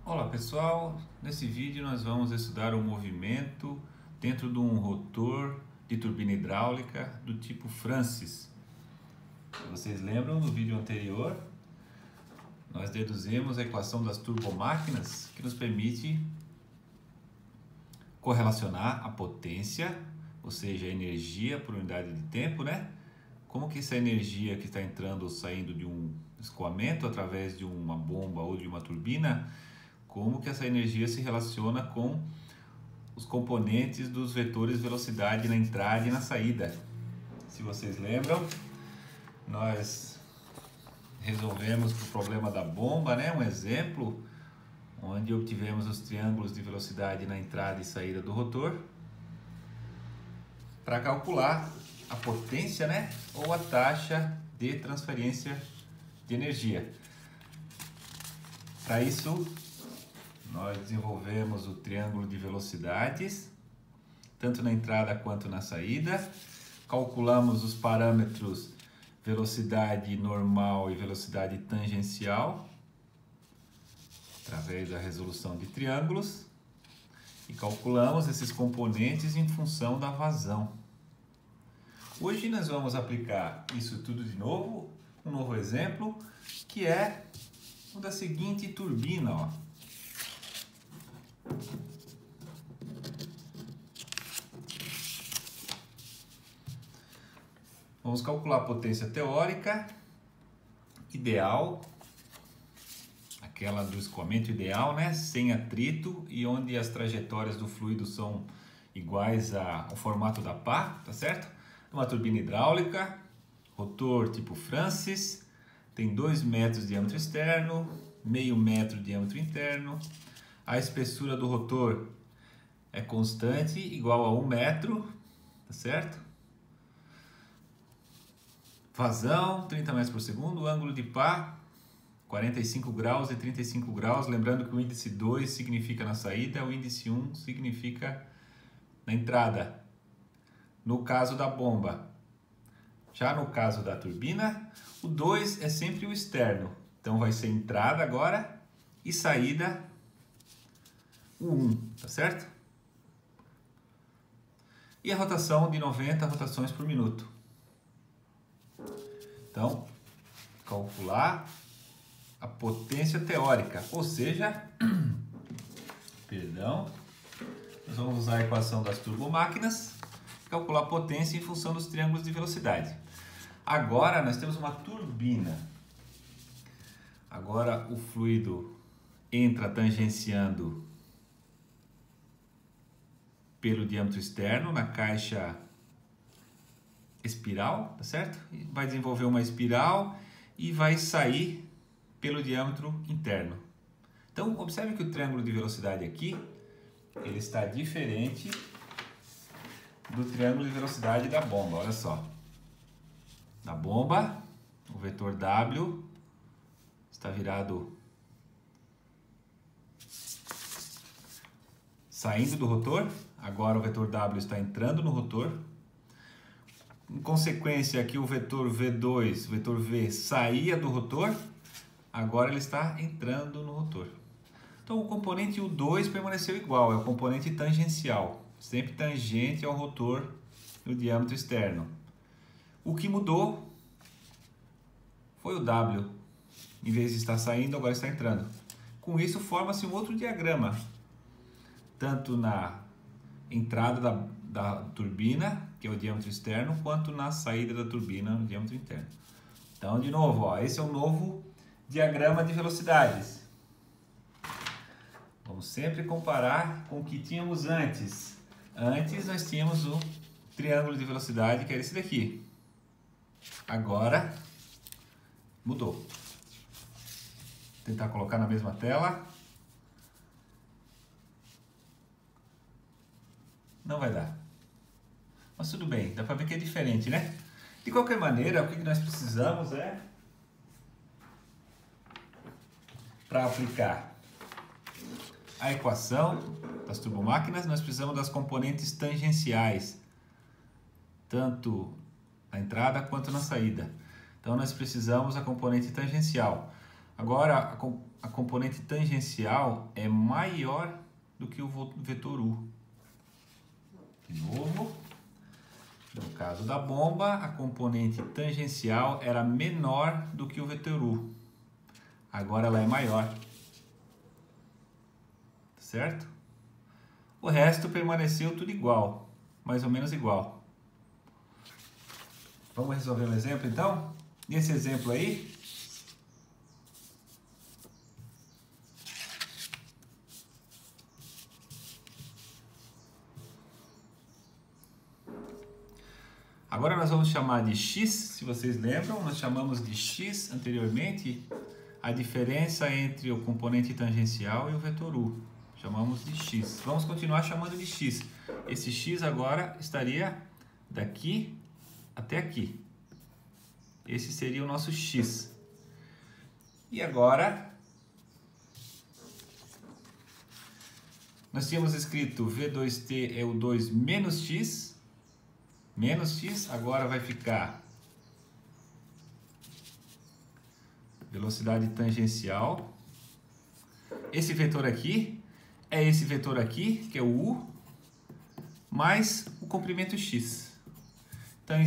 Olá pessoal, nesse vídeo nós vamos estudar o movimento dentro de um rotor de turbina hidráulica do tipo Francis. Vocês lembram do vídeo anterior? Nós deduzimos a equação das turbomáquinas que nos permite correlacionar a potência, ou seja, a energia por unidade de tempo, né? Como que essa energia que está entrando ou saindo de um escoamento através de uma bomba ou de uma turbina, como que essa energia se relaciona com os componentes dos vetores velocidade na entrada e na saída. Se vocês lembram, nós resolvemos o problema da bomba, né? Um exemplo onde obtivemos os triângulos de velocidade na entrada e saída do rotor para calcular a potência, né? Ou a taxa de transferência de energia. Para isso, nós desenvolvemos o triângulo de velocidades, tanto na entrada quanto na saída. Calculamos os parâmetros velocidade normal e velocidade tangencial, através da resolução de triângulos. E calculamos esses componentes em função da vazão. Hoje nós vamos aplicar isso tudo de novo, um novo exemplo, que é o da seguinte turbina, ó. Vamos calcular a potência teórica ideal, aquela do escoamento ideal, né? Sem atrito e onde as trajetórias do fluido são iguais ao formato da pá, tá certo? Uma turbina hidráulica, rotor tipo Francis, tem 2 metros de diâmetro externo, meio metro de diâmetro interno. A espessura do rotor é constante, igual a 1 metro, tá certo? Vazão, 30 metros por segundo, ângulo de pá, 45 graus e 35 graus. Lembrando que o índice 2 significa na saída, o índice 1 significa na entrada. No caso da bomba. Já no caso da turbina, o 2 é sempre o externo. Então vai ser entrada agora e saída o 1, tá certo? E a rotação de 90 rotações por minuto. Então, calcular a potência teórica, ou seja, perdão, nós vamos usar a equação das turbomáquinas e calcular a potência em função dos triângulos de velocidade. Agora nós temos uma turbina. Agora o fluido entra tangenciando pelo diâmetro externo na caixa espiral, tá certo? Vai desenvolver uma espiral e vai sair pelo diâmetro interno. Então, observe que o triângulo de velocidade aqui, ele está diferente do triângulo de velocidade da bomba, olha só. Na bomba, o vetor W está virado saindo do rotor, agora o vetor W está entrando no rotor. Em consequência, aqui o vetor V2, o vetor V, saía do rotor, agora ele está entrando no rotor. Então o componente U2 permaneceu igual, é o componente tangencial, sempre tangente ao rotor no diâmetro externo. O que mudou foi o W, em vez de estar saindo, agora está entrando. Com isso forma-se um outro diagrama, tanto na entrada da turbina, que é o diâmetro externo, quanto na saída da turbina, no diâmetro interno. Então, de novo, ó, esse é o novo diagrama de velocidades. Vamos sempre comparar com o que tínhamos antes. Antes nós tínhamos o triângulo de velocidade, que era esse daqui. Agora mudou. Vou tentar colocar na mesma tela. Não vai dar. Mas tudo bem, dá para ver que é diferente, né? De qualquer maneira, o que nós precisamos é, para aplicar a equação das turbomáquinas, nós precisamos das componentes tangenciais, tanto na entrada quanto na saída. Então nós precisamos da componente tangencial. Agora, a componente tangencial é maior do que o vetor U. De novo, no caso da bomba, a componente tangencial era menor do que o vetor U. Agora ela é maior. Certo? O resto permaneceu tudo igual, mais ou menos igual. Vamos resolver um exemplo então? Nesse exemplo aí, agora nós vamos chamar de x, se vocês lembram, nós chamamos de x anteriormente a diferença entre o componente tangencial e o vetor U. Chamamos de x. Vamos continuar chamando de x. Esse x agora estaria daqui até aqui. Esse seria o nosso x. E agora, nós tínhamos escrito V2T é o 2 menos x. Menos x, agora vai ficar velocidade tangencial. Esse vetor aqui é esse vetor aqui, que é o U, mais o comprimento x. Então,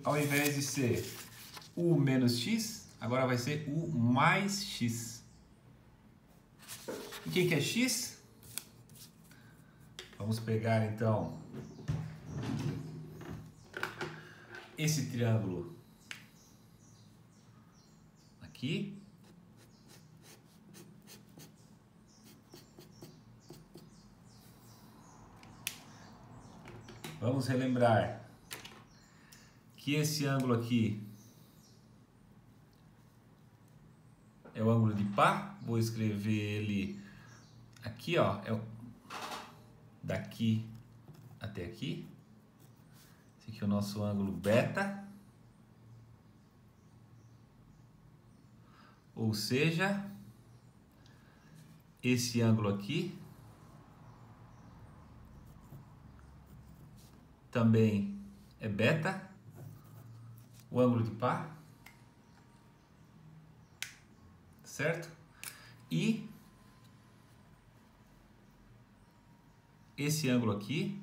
ao invés de ser U menos x, agora vai ser U mais x. E quem que é x? Vamos pegar então esse triângulo aqui. Vamos relembrar que esse ângulo aqui é o ângulo de pá. Vou escrever ele aqui, ó, é daqui até aqui. Esse aqui é o nosso ângulo beta. Ou seja, esse ângulo aqui também é beta, o ângulo de pá, certo? E esse ângulo aqui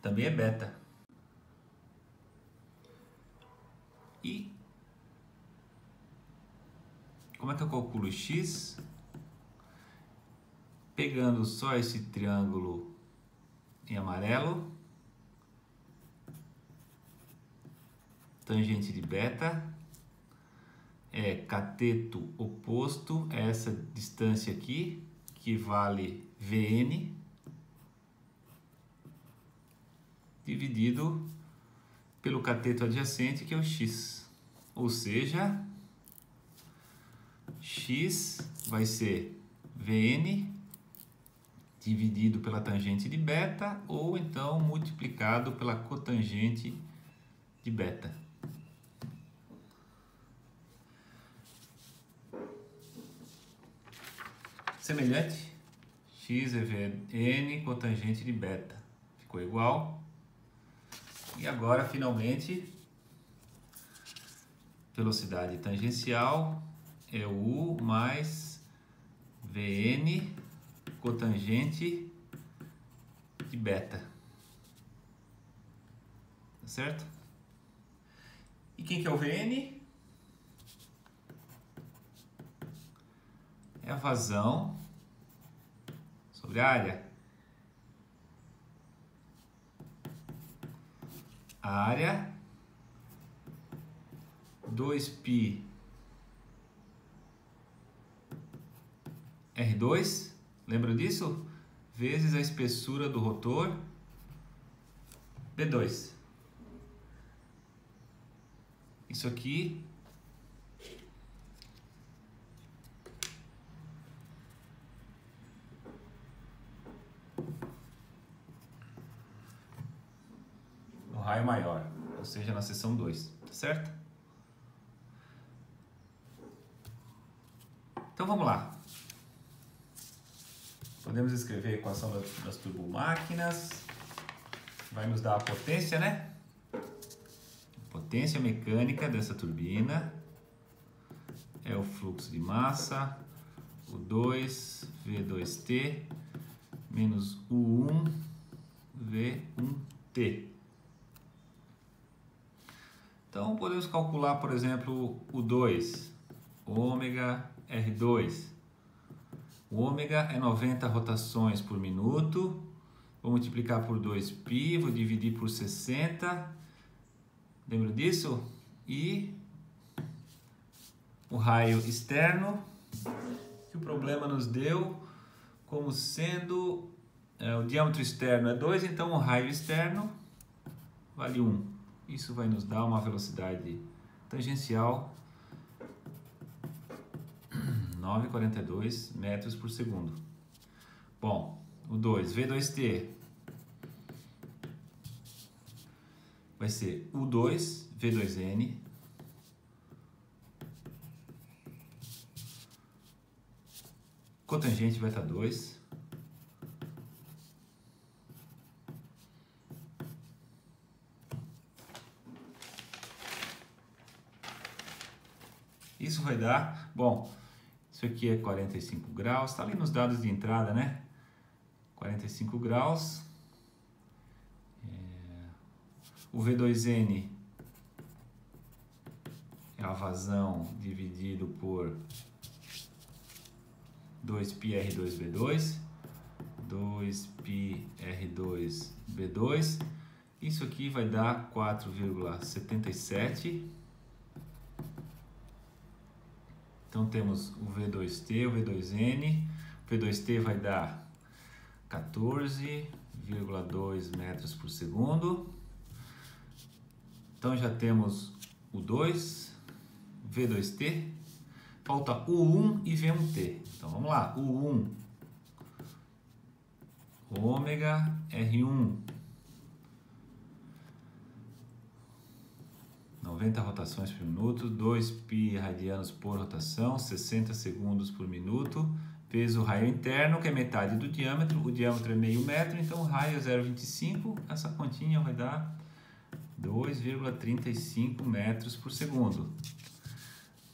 também é beta. E como é que eu calculo x? Pegando só esse triângulo em amarelo, tangente de beta é cateto oposto a essa distância aqui, que vale Vn, dividido pelo cateto adjacente, que é o x. Ou seja, x vai ser Vn dividido pela tangente de beta, ou então multiplicado pela cotangente de beta. Semelhante, x é Vn cotangente de beta. Ficou igual. E agora, finalmente, velocidade tangencial é o U mais Vn cotangente de beta. Tá certo? E quem que é o Vn? É a vazão sobre a área. A área 2π R2, lembra disso? Vezes a espessura do rotor B2. Isso aqui no raio maior, ou seja, na seção 2, tá certo? Então vamos lá. Podemos escrever a equação das turbomáquinas. Vai nos dar a potência, né? potência mecânica dessa turbina é o fluxo de massa, o 2 V2T menos U1 V1T. Então, podemos calcular, por exemplo, o 2, ômega R2. O ômega é 90 rotações por minuto. Vou multiplicar por 2π, vou dividir por 60. Lembra disso? E o raio externo, que o problema nos deu como sendo o diâmetro externo é 2, então o raio externo vale 1. Isso vai nos dar uma velocidade tangencial 9,42 metros por segundo. Bom, o 2, V2T vai ser U2 V2N cotangente vai estar 2 isso vai dar, bom, isso aqui é 45 graus, está ali nos dados de entrada, né? 45 graus. O V2N é a vazão dividido por 2πr2b2, 2πr2b2. Isso aqui vai dar 4,77. Então temos o V2T, o V2N. O V2T vai dar 14,2 metros por segundo. Então já temos o 2, V2T. Falta U1 e V1T. Então vamos lá. U1, ômega R1. 90 rotações por minuto, 2π radianos por rotação, 60 segundos por minuto, vezes o raio interno, que é metade do diâmetro, o diâmetro é meio metro, então o raio é 0,25, essa continha vai dar 2,35 metros por segundo.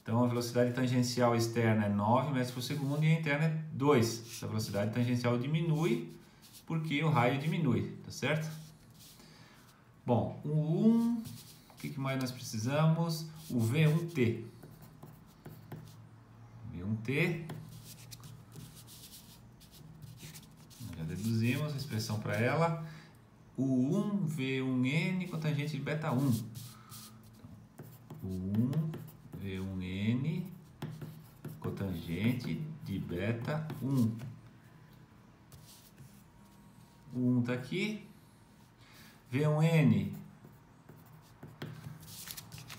Então a velocidade tangencial externa é 9 metros por segundo e a interna é 2. Essa velocidade tangencial diminui porque o raio diminui, tá certo? Bom, o 1... O que mais nós precisamos? O V1T. V1T. Já deduzimos a expressão para ela. O 1 V1N cotangente de beta 1. O 1 V1N cotangente de beta 1. O 1 está aqui. V1N.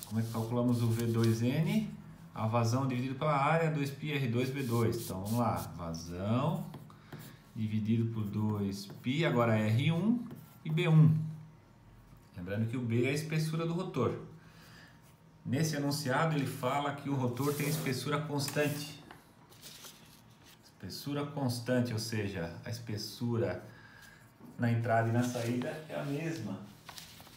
Como é que calculamos o V2N? A vazão dividido pela área, 2πr2b2. Então vamos lá, vazão dividido por 2π, agora R1 e B1. Lembrando que o B é a espessura do rotor. Nesse enunciado ele fala que o rotor tem espessura constante. Espessura constante, ou seja, a espessura na entrada e na saída é a mesma.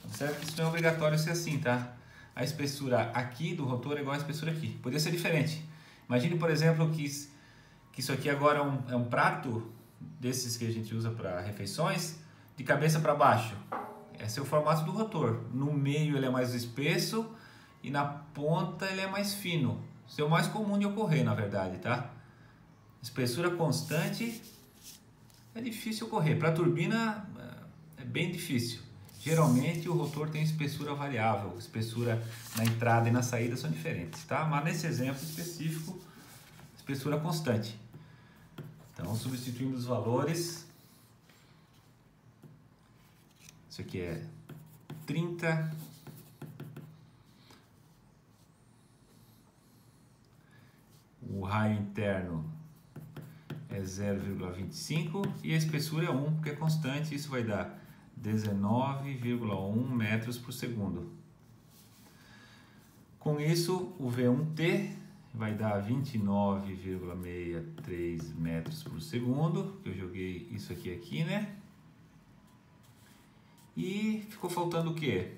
Observe que isso não é obrigatório ser assim, tá? A espessura aqui do rotor é igual à espessura aqui. Poderia ser diferente. Imagine, por exemplo, que isso aqui agora é um prato desses que a gente usa para refeições, de cabeça para baixo. Esse é o formato do rotor. No meio ele é mais espesso e na ponta ele é mais fino. Isso é o mais comum de ocorrer, na verdade, tá? Espessura constante é difícil ocorrer. Para a turbina é bem difícil. Geralmente o rotor tem espessura variável, espessura na entrada e na saída são diferentes, tá? Mas nesse exemplo específico, espessura constante. Então, substituindo os valores, isso aqui é 30, o raio interno é 0,25 e a espessura é 1, porque é constante, isso vai dar 19,1 metros por segundo. Com isso, o V1T vai dar 29,63 metros por segundo. Eu joguei isso aqui, né? E ficou faltando o quê?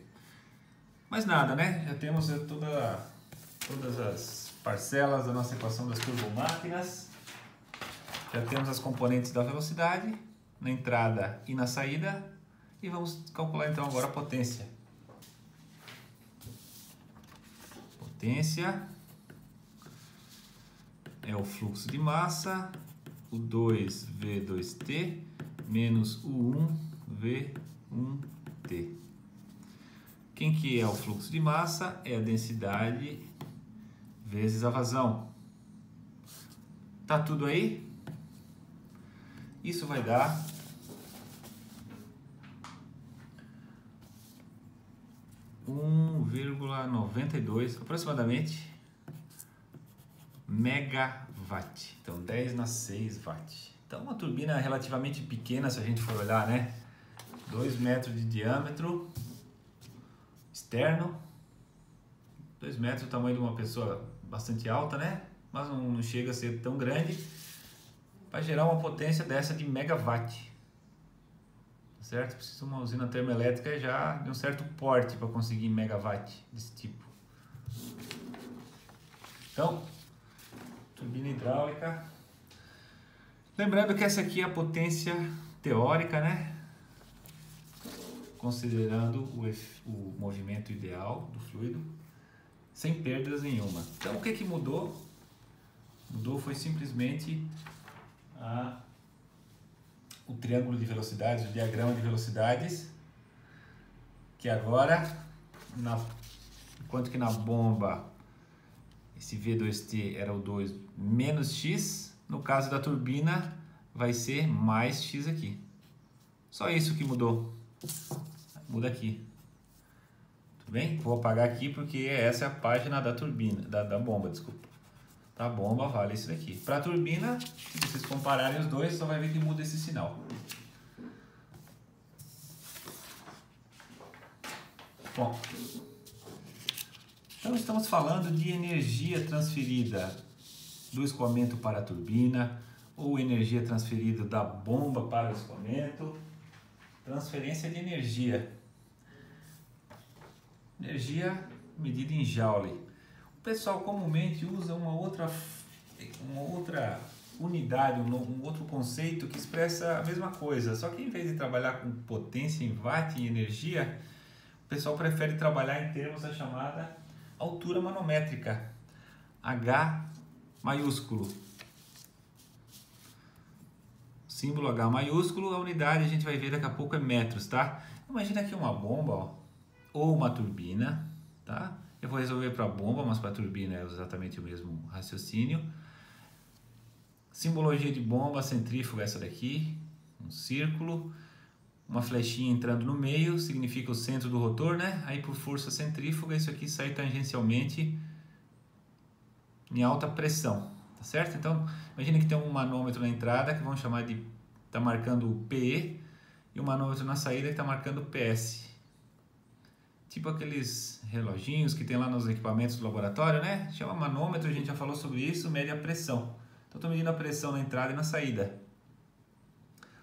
Mas nada, né? Já temos todas as parcelas da nossa equação das turbomáquinas. Já temos as componentes da velocidade na entrada e na saída. E vamos calcular então agora a potência. Potência é o fluxo de massa, o 2V2T menos o 1V1T. Quem que é o fluxo de massa? É a densidade vezes a vazão. Tá tudo aí? Isso vai dar 1,92 aproximadamente megawatt. Então 10⁶ watt. Então uma turbina relativamente pequena, se a gente for olhar, né? 2 metros de diâmetro externo, 2 metros, o tamanho de uma pessoa bastante alta, né? Mas não chega a ser tão grande, para gerar uma potência dessa de megawatt, certo? Precisa de uma usina termoelétrica já de um certo porte para conseguir megawatt desse tipo. Então, turbina hidráulica. Lembrando que essa aqui é a potência teórica, né? Considerando o movimento ideal do fluido, sem perdas nenhuma. Então, o que mudou? Mudou foi simplesmente o triângulo de velocidades, o diagrama de velocidades, que agora, enquanto que na bomba esse V2T era o 2 menos X, no caso da turbina vai ser mais X aqui. Só isso que mudou. Muda aqui. Tudo bem? Vou apagar aqui porque essa é a página da turbina, da bomba, desculpa. Da bomba vale isso daqui. Para a turbina, se vocês compararem os dois, só vai ver que muda esse sinal. Bom, então estamos falando de energia transferida do escoamento para a turbina ou energia transferida da bomba para o escoamento. Transferência de energia. Energia medida em joule. O pessoal comumente usa uma outra unidade, um outro conceito que expressa a mesma coisa. Só que em vez de trabalhar com potência em watt e energia, o pessoal prefere trabalhar em termos da chamada altura manométrica. H maiúsculo. Símbolo H maiúsculo, a unidade a gente vai ver daqui a pouco é metros, tá? Imagina aqui uma bomba, ó, ou uma turbina, tá? Eu vou resolver para a bomba, mas para a turbina é exatamente o mesmo raciocínio. Simbologia de bomba, centrífuga essa daqui, um círculo, uma flechinha entrando no meio, significa o centro do rotor, né? Aí por força centrífuga isso aqui sai tangencialmente em alta pressão, tá certo? Então, imagina que tem um manômetro na entrada que vamos chamar de, tá marcando o PE, e um manômetro na saída que está marcando o PS. Tipo aqueles reloginhos que tem lá nos equipamentos do laboratório, né? Chama manômetro, a gente já falou sobre isso, mede a pressão. Então, estou medindo a pressão na entrada e na saída.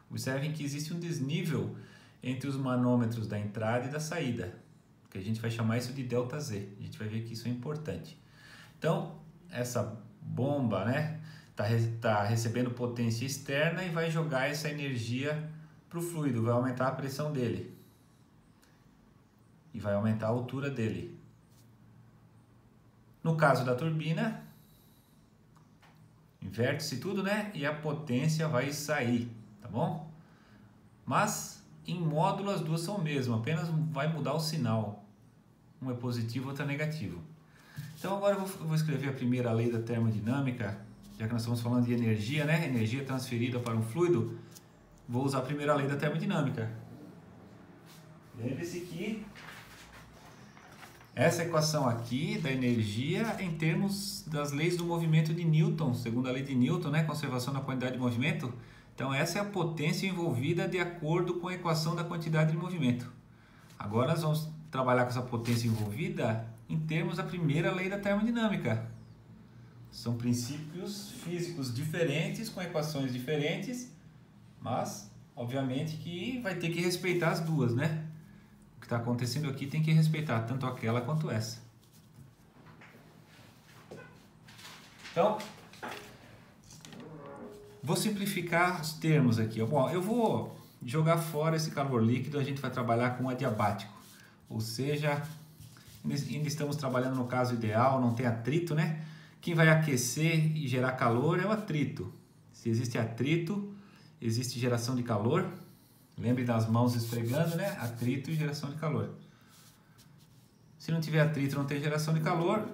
Observem que existe um desnível entre os manômetros da entrada e da saída, que a gente vai chamar isso de ΔZ. A gente vai ver que isso é importante. Então, essa bomba, né, tá recebendo potência externa e vai jogar essa energia para o fluido, vai aumentar a pressão dele e vai aumentar a altura dele. No caso da turbina, inverte-se tudo, né, e a potência vai sair, tá bom? Mas em módulo as duas são o mesmo, apenas vai mudar o sinal. Um é positivo, outro é negativo. Então agora eu vou escrever a primeira lei da termodinâmica, já que nós estamos falando de energia, né? Energia transferida para um fluido. Vou usar a primeira lei da termodinâmica. Lembre-se que essa equação aqui da energia em termos das leis do movimento de Newton, segundo a lei de Newton, né? Conservação da quantidade de movimento. Então essa é a potência envolvida de acordo com a equação da quantidade de movimento. Agora nós vamos trabalhar com essa potência envolvida em termos da primeira lei da termodinâmica. São princípios físicos diferentes, com equações diferentes, mas obviamente que vai ter que respeitar as duas, né? que está acontecendo aqui tem que respeitar tanto aquela quanto essa. Então, vou simplificar os termos aqui. Bom, eu vou jogar fora esse calor líquido, a gente vai trabalhar com adiabático. Ou seja, ainda estamos trabalhando no caso ideal, não tem atrito, né? Quem vai aquecer e gerar calor é o atrito. Se existe atrito, existe geração de calor. Lembre das mãos esfregando, né? Atrito e geração de calor. Se não tiver atrito, não tem geração de calor,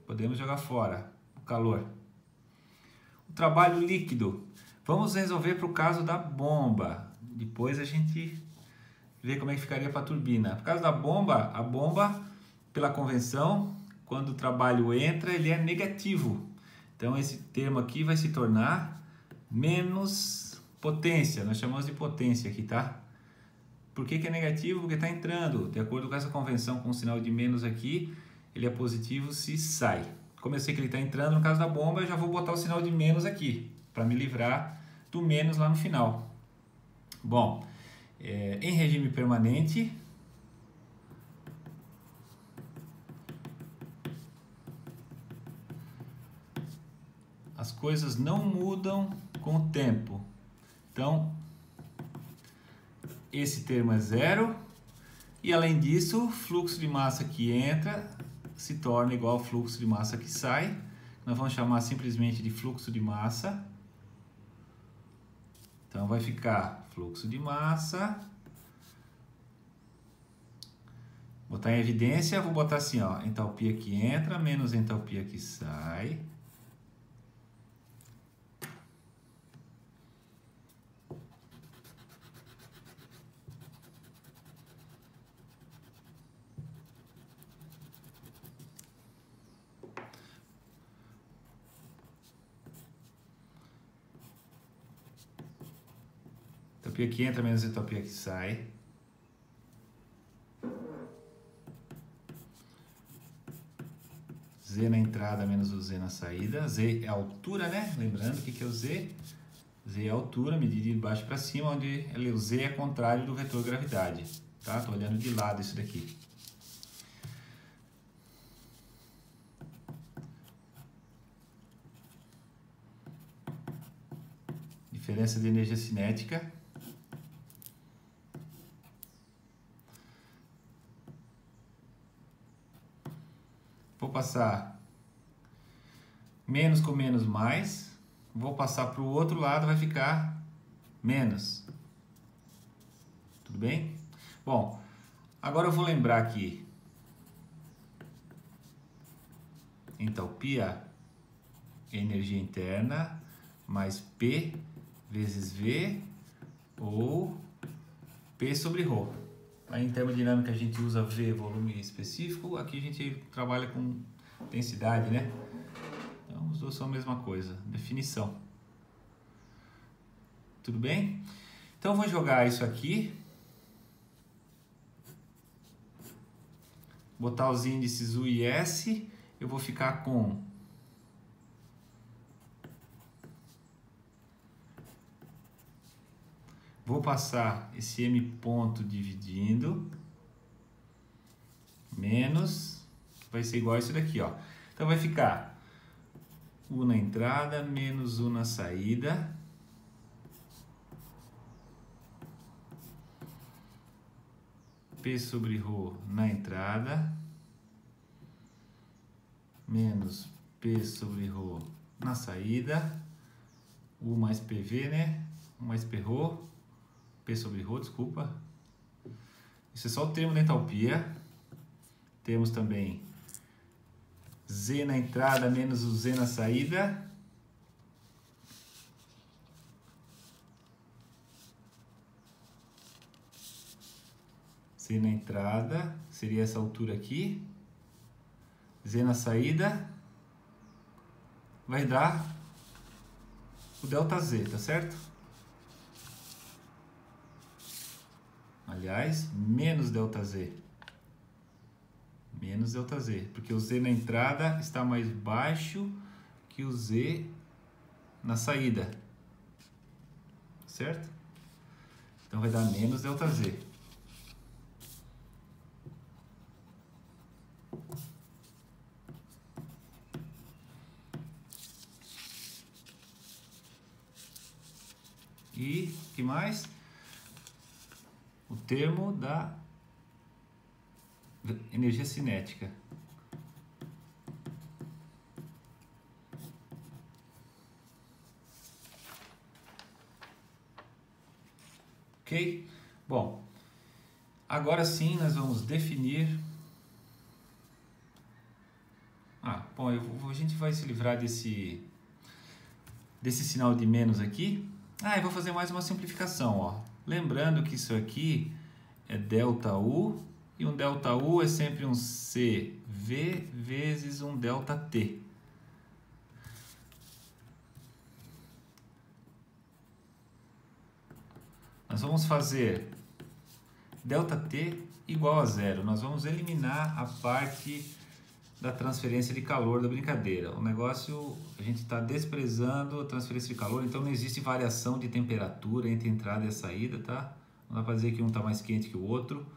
podemos jogar fora o calor. O trabalho líquido. Vamos resolver para o caso da bomba. Depois a gente vê como é que ficaria para a turbina. No caso da bomba, a bomba, pela convenção, quando o trabalho entra, ele é negativo. Então esse termo aqui vai se tornar menos potência. Nós chamamos de potência aqui, tá? Por que é negativo? Porque está entrando. De acordo com essa convenção, com o sinal de menos aqui, ele é positivo se sai. Como eu sei que ele está entrando, no caso da bomba, eu já vou botar o sinal de menos aqui, para me livrar do menos lá no final. Bom, em regime permanente, as coisas não mudam com o tempo. Então, esse termo é zero. E além disso, o fluxo de massa que entra se torna igual ao fluxo de massa que sai. Nós vamos chamar simplesmente de fluxo de massa. Então vai ficar fluxo de massa. Botar em evidência, vou botar assim, ó, entalpia que entra menos entalpia que sai. Entropia que entra menos entropia que sai. Z na entrada menos o Z na saída. Z é a altura, né? Lembrando o que é o Z? Z é a altura, medida de baixo para cima, onde o Z é contrário do vetor gravidade. Tá? Tô olhando de lado isso daqui. Diferença de energia cinética. Vou passar menos com menos mais. Vou passar para o outro lado, vai ficar menos. Tudo bem? Bom, agora eu vou lembrar aqui. Entalpia é energia interna mais P vezes V ou P sobre ρ. Aí em termodinâmica a gente usa V, volume específico, aqui a gente trabalha com densidade, né? Então os dois são a mesma coisa, definição. Tudo bem? Então eu vou jogar isso aqui. Botar os índices U e S, eu vou ficar com vou passar esse M ponto dividindo, menos, vai ser igual a isso daqui, ó. Então vai ficar U na entrada, menos U na saída. P sobre ρ na entrada, menos P sobre ρ na saída. U mais PV, né? U mais Pρ. P sobre ρ, desculpa. Isso é só o termo da entalpia. Temos também Z na entrada menos o Z na saída. Z na entrada seria essa altura aqui. Z na saída vai dar o ΔZ, tá certo? Aliás, menos ΔZ. Menos ΔZ, porque o Z na entrada está mais baixo que o Z na saída. Certo? Então vai dar menos ΔZ. que mais? O termo da energia cinética. Ok? Bom, agora sim nós vamos definir... Bom, a gente vai se livrar desse sinal de menos aqui. Eu vou fazer mais uma simplificação, ó. Lembrando que isso aqui é ΔU, e um ΔU é sempre um CV vezes um ΔT. Nós vamos fazer ΔT igual a zero. Nós vamos eliminar a parte da transferência de calor da brincadeira. O negócio, a gente está desprezando a transferência de calor, então não existe variação de temperatura entre entrada e a saída, tá? Não dá para dizer que um está mais quente que o outro.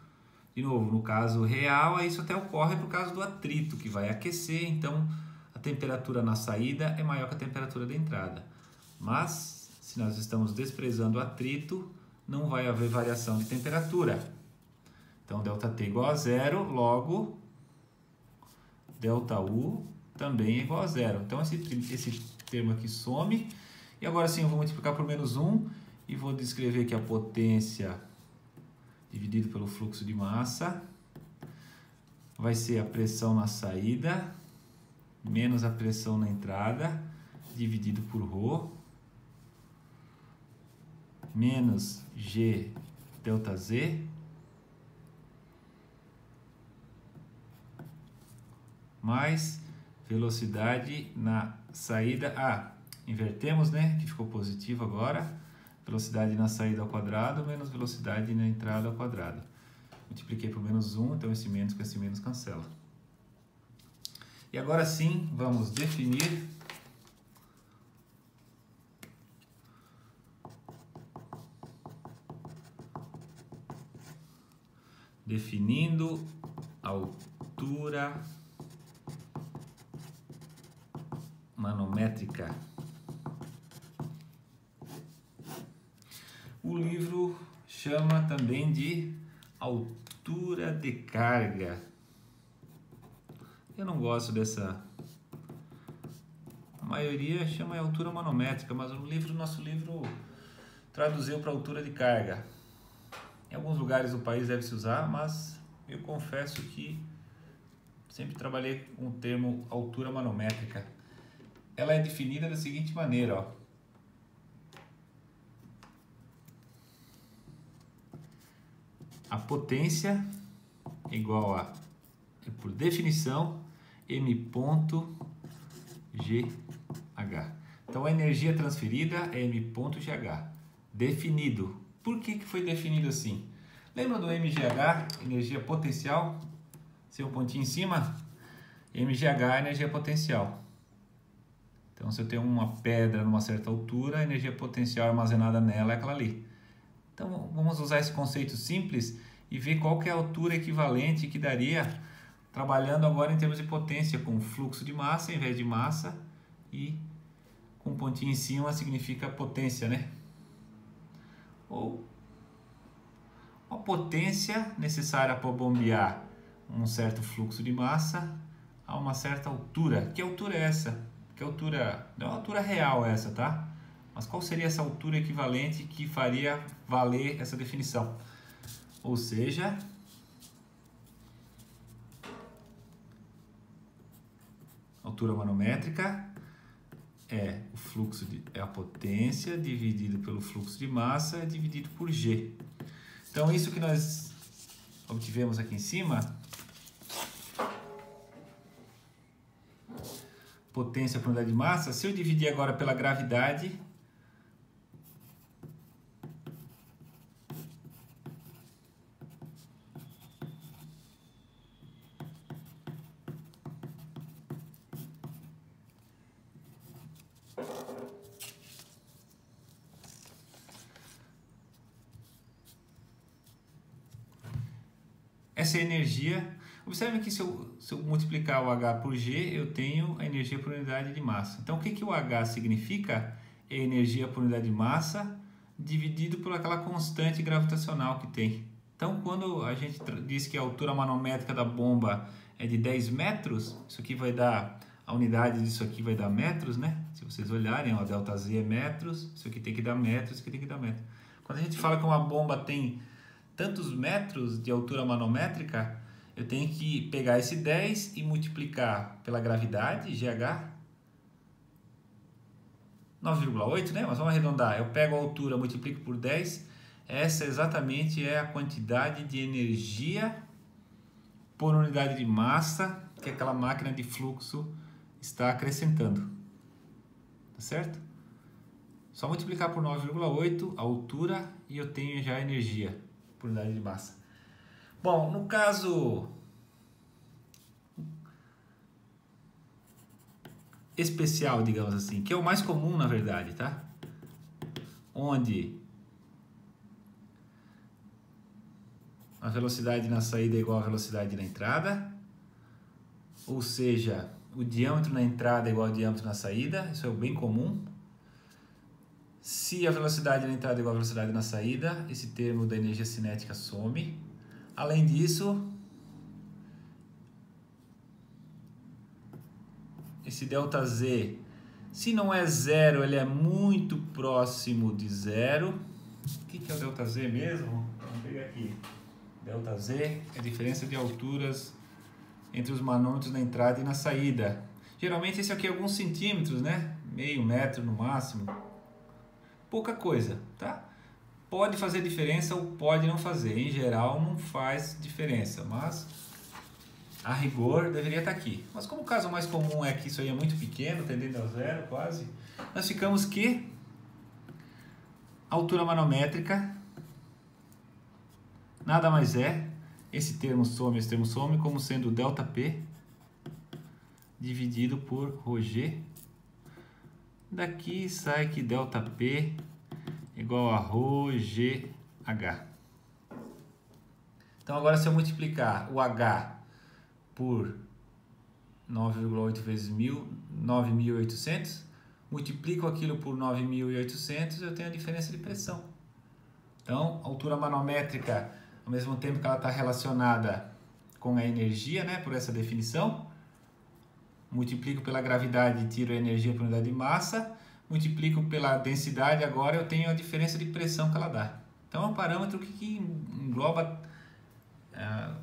De novo, no caso real, isso até ocorre por causa do atrito, que vai aquecer, então a temperatura na saída é maior que a temperatura da entrada. Mas, se nós estamos desprezando o atrito, não vai haver variação de temperatura. Então, ΔT igual a zero, logo ΔU também é igual a zero. Então, esse termo aqui some. E agora sim, eu vou multiplicar por menos 1 e vou descrever que a potência dividido pelo fluxo de massa vai ser a pressão na saída menos a pressão na entrada dividido por ρ menos G ΔZ mais velocidade na saída. Invertemos, né? Que ficou positivo agora. Velocidade na saída ao quadrado menos velocidade na entrada ao quadrado. Multipliquei por menos 1, então esse menos com esse menos cancela. E agora sim, vamos definir definindo a altura manométrica. O livro chama também de altura de carga. Eu não gosto dessa... A maioria chama de altura manométrica, mas nosso livro traduziu para altura de carga. Em alguns lugares do país deve se usar, mas eu confesso que sempre trabalhei com o termo altura manométrica. Ela é definida da seguinte maneira, ó. A potência é igual a, por definição, m.gh. Então a energia transferida é m.gh. Definido. Por que foi definido assim? Lembra do mgh, energia potencial? Seu pontinho em cima? mgh é energia potencial. Então, se eu tenho uma pedra numa certa altura, a energia potencial armazenada nela é aquela ali. Então, vamos usar esse conceito simples e ver qual que é a altura equivalente que daria, trabalhando agora em termos de potência, com fluxo de massa em vez de massa, e com um pontinho em cima significa potência, né? Ou a potência necessária para bombear um certo fluxo de massa a uma certa altura. Que altura é essa? Que altura, não é uma altura real essa, tá? Mas qual seria essa altura equivalente que faria valer essa definição? Ou seja, altura manométrica é o fluxo é a potência dividido pelo fluxo de massa dividido por G. Então isso que nós obtivemos aqui em cima, potência por unidade de massa, se eu dividir agora pela gravidade, essa energia, observe que se eu multiplicar o H por G, eu tenho a energia por unidade de massa. Então, o que o H significa? É energia por unidade de massa dividido por aquela constante gravitacional que tem. Então, quando a gente diz que a altura manométrica da bomba é de 10 metros, isso aqui vai dar, a unidade disso aqui vai dar metros, né? Se vocês olharem, ó, ΔZ é metros, isso aqui tem que dar metros, isso aqui tem que dar metros. Quando a gente fala que uma bomba tem tantos metros de altura manométrica, eu tenho que pegar esse 10 e multiplicar pela gravidade, GH, 9,8, né? Mas vamos arredondar. Eu pego a altura, multiplico por 10. Essa exatamente é a quantidade de energia por unidade de massa que aquela máquina de fluxo está acrescentando. Tá certo? Só multiplicar por 9,8 a altura e eu tenho já a energia por unidade de massa. Bom, no caso especial, digamos assim, que é o mais comum na verdade, tá? Onde a velocidade na saída é igual à velocidade na entrada, ou seja, o diâmetro na entrada é igual ao diâmetro na saída, isso é bem comum. Se a velocidade na entrada é igual à velocidade na saída, esse termo da energia cinética some. Além disso, esse ΔZ, se não é zero, ele é muito próximo de zero. O que é o ΔZ mesmo? Vamos pegar aqui. ΔZ é a diferença de alturas entre os manômetros na entrada e na saída. Geralmente esse aqui é alguns centímetros, né? Meio metro no máximo. Pouca coisa, tá? Pode fazer diferença ou pode não fazer. Em geral não faz diferença, mas a rigor deveria estar aqui. Mas como o caso mais comum é que isso aí é muito pequeno, tendendo a zero quase, nós ficamos que a altura manométrica nada mais é, esse termo some, como sendo ΔP dividido por ρg. Daqui sai que ΔP igual a ρgh. Então agora se eu multiplicar o H por 9,8 vezes 1000, 9.800, multiplico aquilo por 9.800, eu tenho a diferença de pressão. Então, a altura manométrica, ao mesmo tempo que ela está relacionada com a energia, né, por essa definição, multiplico pela gravidade e tiro a energia por unidade de massa, multiplico pela densidade, agora eu tenho a diferença de pressão que ela dá. Então, é um parâmetro que engloba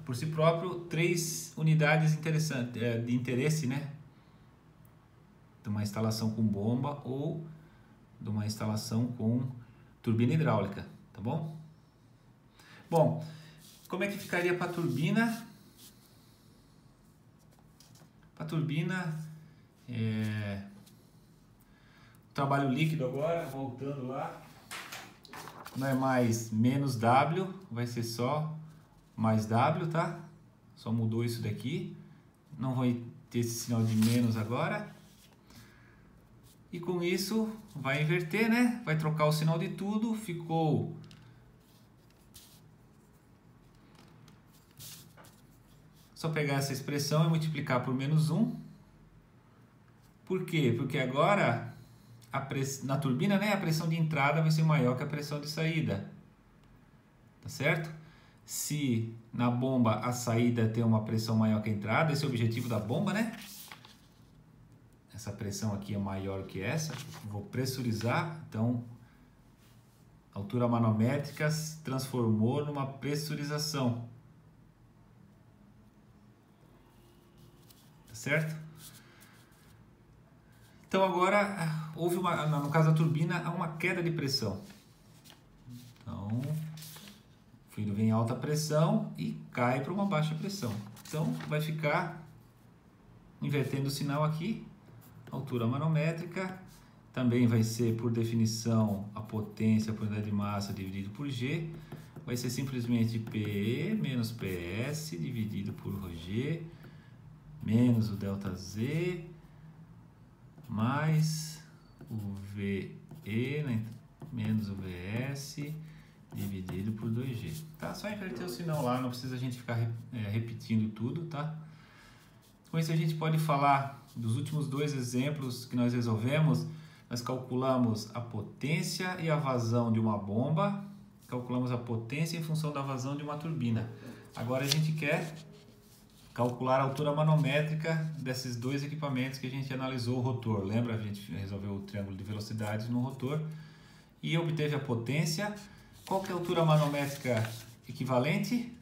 por si próprio 3 unidades de interesse, né? De uma instalação com bomba ou de uma instalação com turbina hidráulica, tá bom? Bom, como é que ficaria para a turbina? Para a turbina, trabalho líquido agora, voltando lá, não é mais menos W, vai ser só mais W, tá? Só mudou isso daqui. Não vai ter esse sinal de menos agora. E com isso vai inverter, né? Vai trocar o sinal de tudo. Ficou só pegar essa expressão e multiplicar por menos 1. Por quê? Porque agora na turbina, né, a pressão de entrada vai ser maior que a pressão de saída. Tá certo? Se na bomba a saída tem uma pressão maior que a entrada, esse é o objetivo da bomba, né? Essa pressão aqui é maior que essa. Vou pressurizar, então a altura manométrica se transformou numa pressurização. Tá certo? Então agora houve no caso da turbina, há uma queda de pressão. Então o fluido vem em alta pressão e cai para uma baixa pressão. Então vai ficar invertendo o sinal aqui. Altura manométrica também vai ser, por definição, a potência por unidade de massa dividido por G. Vai ser simplesmente PE menos PS dividido por ρg menos o ΔZ mais o VE menos o VS dividido por 2G. Tá? Só inverter o sinal lá, não precisa a gente ficar repetindo tudo, tá? Com isso a gente pode falar dos últimos 2 exemplos que nós resolvemos, nós calculamos a potência e a vazão de uma bomba, calculamos a potência em função da vazão de uma turbina. Agora a gente quer calcular a altura manométrica desses dois equipamentos que a gente analisou o rotor. Lembra? A gente resolveu o triângulo de velocidades no rotor e obteve a potência. Qual que é a altura manométrica equivalente?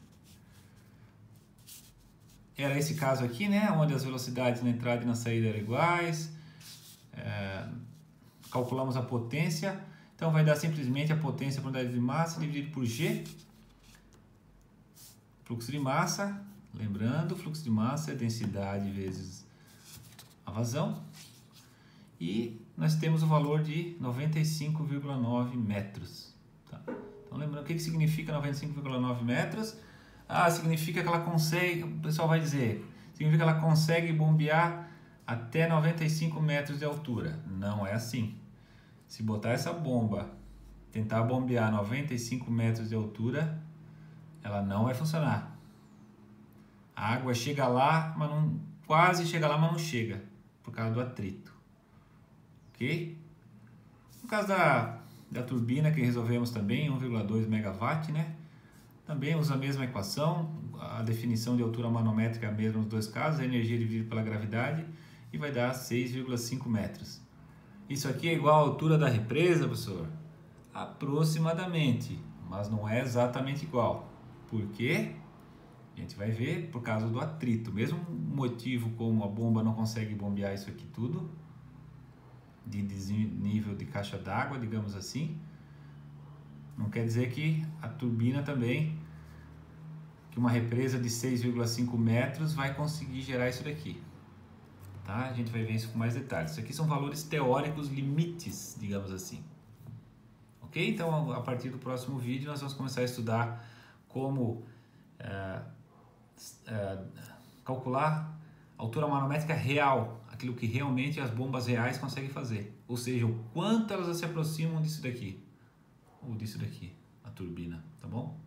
Era esse caso aqui, né? Onde as velocidades na entrada e na saída eram iguais. Calculamos a potência. Então vai dar simplesmente a potência por unidade de massa dividido por G. Fluxo de massa. Lembrando, fluxo de massa é densidade vezes a vazão. E nós temos o valor de 95,9 metros. Tá? Então lembrando, o que significa 95,9 metros? Significa que ela consegue, o pessoal vai dizer, significa que ela consegue bombear até 95 metros de altura. Não é assim. Se botar essa bomba, tentar bombear 95 metros de altura, ela não vai funcionar. A água chega lá, mas não, quase chega lá, mas não chega, por causa do atrito. Ok? No caso da turbina que resolvemos também, 1,2 MW, né? Também usa a mesma equação, a definição de altura manométrica é a mesma nos dois casos, a energia dividida pela gravidade, e vai dar 6,5 metros. Isso aqui é igual à altura da represa, professor? Aproximadamente, mas não é exatamente igual. Por quê? A gente vai ver por causa do atrito. Mesmo motivo como a bomba não consegue bombear isso aqui tudo, de desnível de caixa d'água, digamos assim, não quer dizer que a turbina também, que uma represa de 6,5 metros vai conseguir gerar isso daqui. Tá? A gente vai ver isso com mais detalhes. Isso aqui são valores teóricos, limites, digamos assim. Ok? Então, a partir do próximo vídeo, nós vamos começar a estudar como calcular a altura manométrica real, aquilo que realmente as bombas reais conseguem fazer. Ou seja, o quanto elas se aproximam disso daqui, ou disso daqui, a turbina, tá bom?